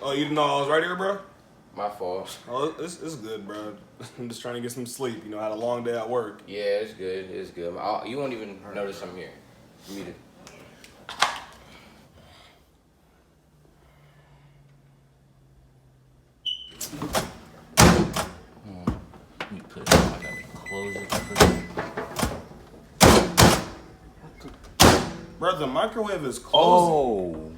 Oh, you didn't know I was right here, bro? My fault. Oh, it's good, bro. I'm just trying to get some sleep. You know, I had a long day at work. Yeah, it's good. It's good. You won't even notice I'm here. For me to. Let me put it on. I gotta close it. Bro, the microwave is closing. Oh.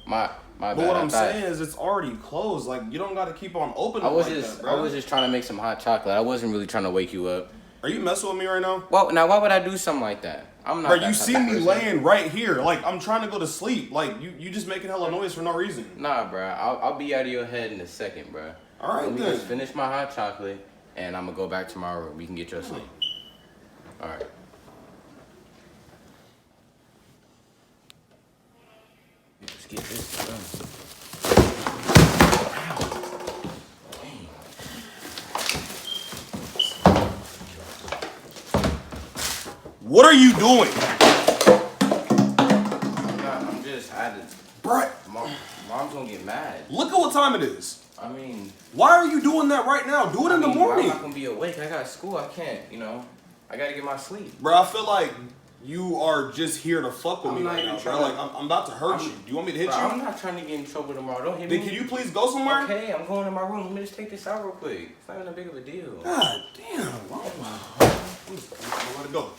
My bad. But what I'm saying is it's already closed. Like, you don't got to keep on opening it like that, bro. I was just trying to make some hot chocolate. I wasn't really trying to wake you up. Are you messing with me right now? Well, now why would I do something like that? I'm not. Bro, that you type see of me person. laying right here. Like, I'm trying to go to sleep. Like, you just making hella noise for no reason. Nah, bro. I'll be out of your head in a second, bro. All right, Let me then. just finish my hot chocolate, and I'm gonna go back to my room. We can get your sleep. All right. Let's get this done. What are you doing? I'm just, I had to. Bro, Mom's gonna get mad. look at what time it is. I mean, Why are you doing that right now? Do it in the morning. I'm not gonna be awake. I got school. I can't, I gotta get my sleep. Bro, I feel like you are just here to fuck with I'm me not right even now, bro. trying Like, I'm about to hurt you. Do you want me to hit Bro, you? I'm not trying to get in trouble tomorrow. Don't hit Then me. can you please go somewhere? Okay, I'm going to my room. Let me just take this out real quick. It's not even that big of a deal. God damn. I'm just gonna let it go.